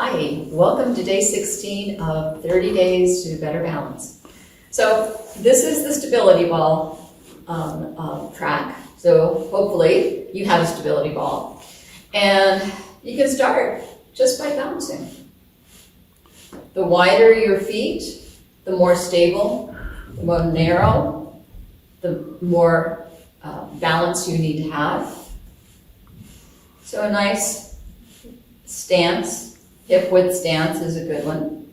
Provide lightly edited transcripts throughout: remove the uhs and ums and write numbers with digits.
Hi, welcome to day 16 of 30 days to better balance. So this is the stability ball track. So hopefully you have a stability ball. And you can start just by bouncing. The wider your feet, the more stable, the more narrow, the more balance you need to have. So a nice stance. Hip width stance is a good one.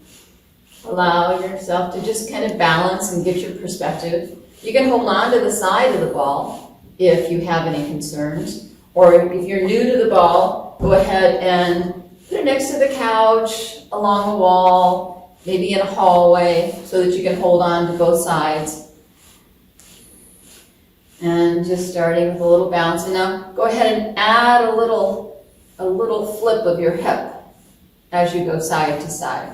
Allow yourself to just kind of balance and get your perspective. You can hold on to the side of the ball if you have any concerns. Or if you're new to the ball, go ahead and put it next to the couch, along the wall, maybe in a hallway, so that you can hold on to both sides. And just starting with a little bounce. And now go ahead and add a little flip of your hip as you go side to side.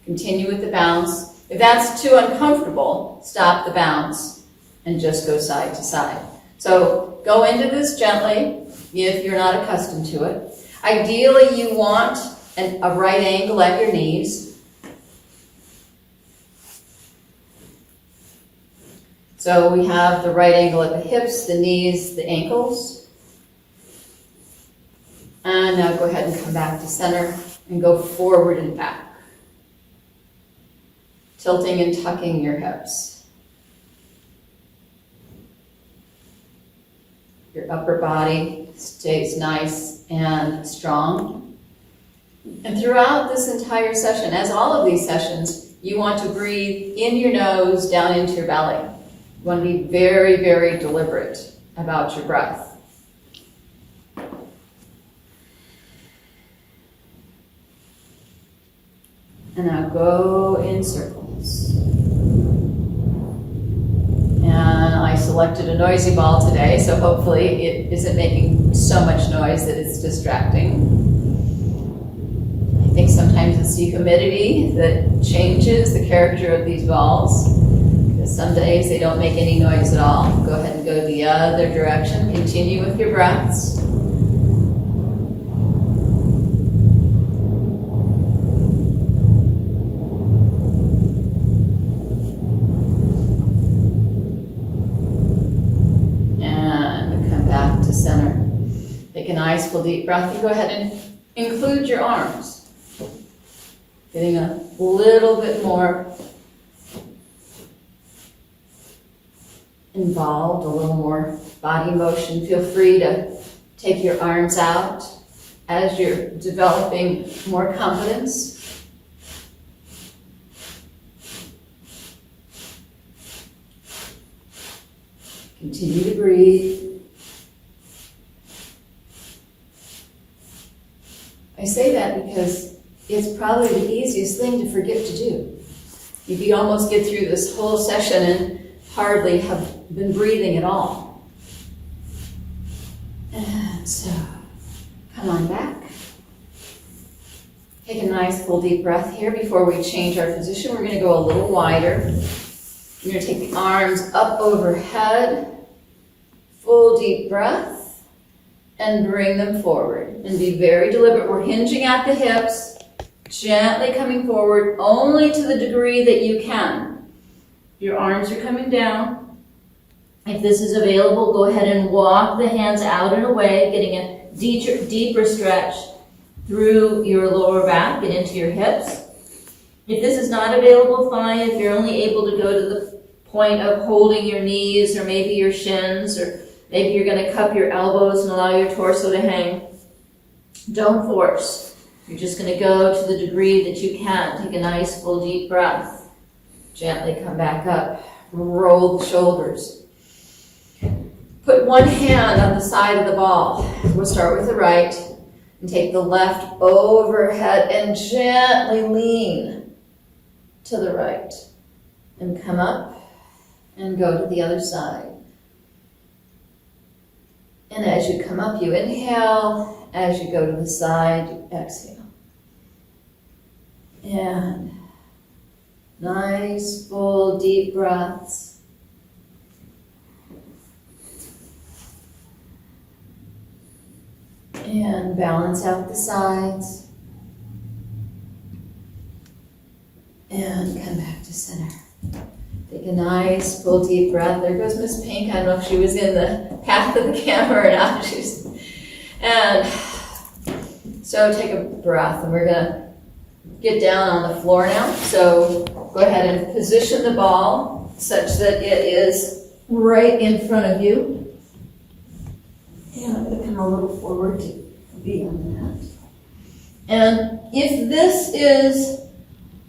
Continue with the bounce. If that's too uncomfortable, stop the bounce and just go side to side. So go into this gently if you're not accustomed to it. Ideally, you want a right angle at your knees. So we have the right angle at the hips, the knees, the ankles. And now go ahead and come back to center and go forward and back. Tilting and tucking your hips. Your upper body stays nice and strong. And throughout this entire session, as all of these sessions, you want to breathe in your nose, down into your belly. You want to be very, very deliberate about your breath. And now go in circles. And I selected a noisy ball today, so hopefully it isn't making so much noise that it's distracting. I think sometimes it's the humidity that changes the character of these balls. Because some days they don't make any noise at all. Go ahead and go the other direction. Continue with your breaths. Center. Take a nice full deep breath and go ahead and include your arms. Getting a little bit more involved, a little more body motion. Feel free to take your arms out as you're developing more confidence. Continue to breathe. I say that because it's probably the easiest thing to forget to do. You could almost get through this whole session and hardly have been breathing at all. And so, come on back. Take a nice full deep breath here before we change our position. We're going to go a little wider. You're going to take the arms up overhead. Full deep breath. And bring them forward. And be very deliberate. We're hinging at the hips, gently coming forward, only to the degree that you can. Your arms are coming down. If this is available, go ahead and walk the hands out and away, getting a deeper stretch through your lower back and into your hips. If this is not available, fine. If you're only able to go to the point of holding your knees or maybe your shins, or maybe you're going to cup your elbows and allow your torso to hang. Don't force. You're just going to go to the degree that you can. Take a nice full deep breath. Gently come back up. Roll the shoulders. Put one hand on the side of the ball. We'll start with the right and take the left overhead and gently lean to the right. And come up and go to the other side. And as you come up, you inhale. As you go to the side, you exhale. And nice, full, deep breaths. And balance out the sides. And come back to center. Take a nice, full, deep breath. There goes Miss Pink. I don't know if she was in the path of the camera or not. And so take a breath, and we're gonna get down on the floor now. So go ahead and position the ball such that it is right in front of you. And I'm gonna come a little forward to be on that. And if this is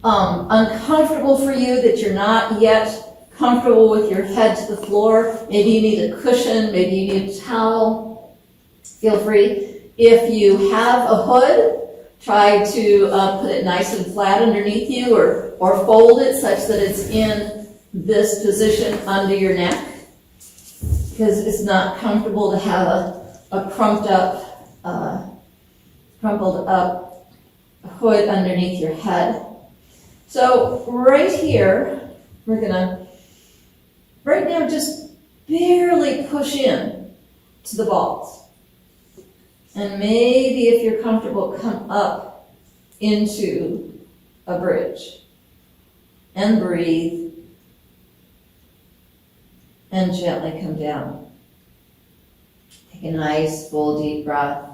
uncomfortable for you, that you're not yet comfortable with your head to the floor, maybe you need a cushion, maybe you need a towel, feel free. If you have a hood, try to put it nice and flat underneath you, or fold it such that it's in this position under your neck, because it's not comfortable to have a crumpled up hood underneath your head. So right here, we're gonna, right now, just barely push in to the balls. And maybe if you're comfortable, come up into a bridge. And breathe. And gently come down. Take a nice, full, deep breath.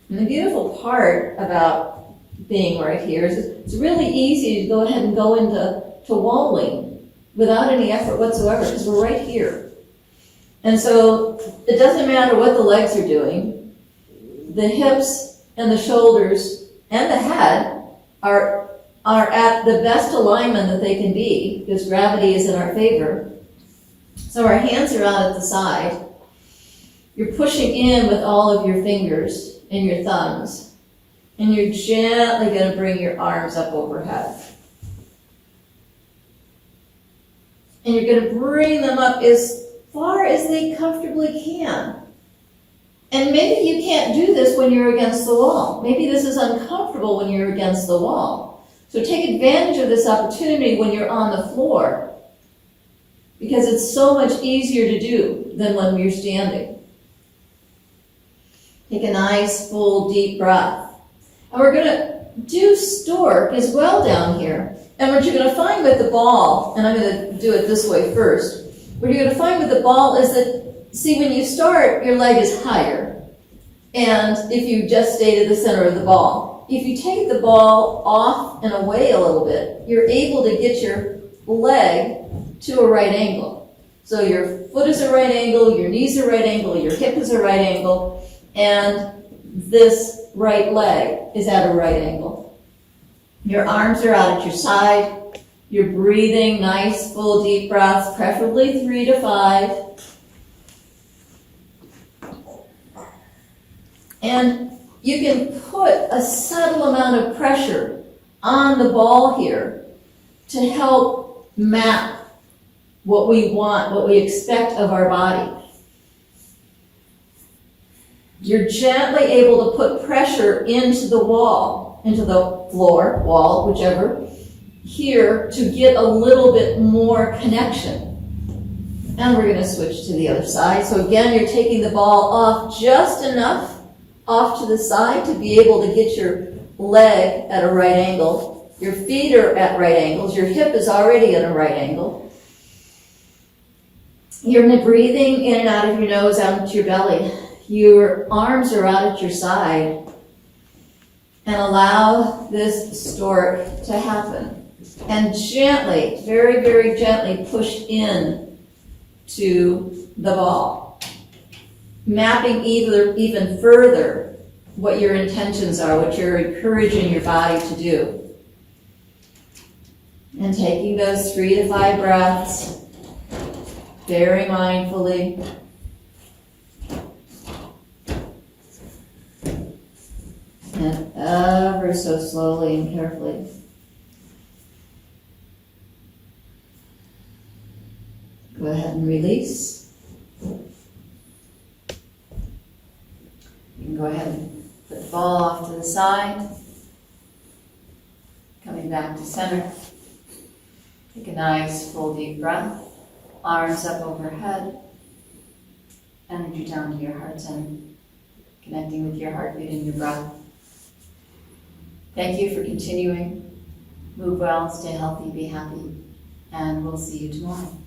And the beautiful part about being right here is it's really easy to go ahead and go into walling without any effort whatsoever, because we're right here. And so it doesn't matter what the legs are doing. The hips and the shoulders and the head are at the best alignment that they can be, because gravity is in our favor. So our hands are out at the side. You're pushing in with all of your fingers and your thumbs, and you're gently going to bring your arms up overhead. And you're going to bring them up as far as they comfortably can. And maybe you can't do this when you're against the wall. Maybe this is uncomfortable when you're against the wall. So take advantage of this opportunity when you're on the floor, because it's so much easier to do than when you're standing. Take a nice, full, deep breath. And we're going to do stork as well down here. And what you're going to find with the ball, and I'm going to do it this way first, what you're going to find with the ball is that, see, when you start, your leg is higher. And if you just stay to the center of the ball, if you take the ball off and away a little bit, you're able to get your leg to a right angle. So your foot is a right angle, your knees are right angle, your hip is a right angle, and this right leg is at a right angle. Your arms are out at your side. You're breathing nice, full, deep breaths, preferably 3 to 5. And you can put a subtle amount of pressure on the ball here to help map what we want, what we expect of our body. You're gently able to put pressure into the wall, into the floor, wall, whichever, here to get a little bit more connection. And we're going to switch to the other side. So again, you're taking the ball off just enough off to the side to be able to get your leg at a right angle. Your feet are at right angles. Your hip is already at a right angle. You're breathing in and out of your nose, out into your belly. Your arms are out at your side. And allow this stork to happen. And gently, very, very gently push in to the ball. Mapping even further what your intentions are, what you're encouraging your body to do. And taking those 3 to 5 breaths very mindfully. And ever so slowly and carefully. Go ahead and release. You can go ahead and put the ball off to the side. Coming back to center. Take a nice full deep breath. Arms up overhead. Energy down to your heart center. Connecting with your heartbeat and your breath. Thank you for continuing. Move well, stay healthy, be happy, and we'll see you tomorrow.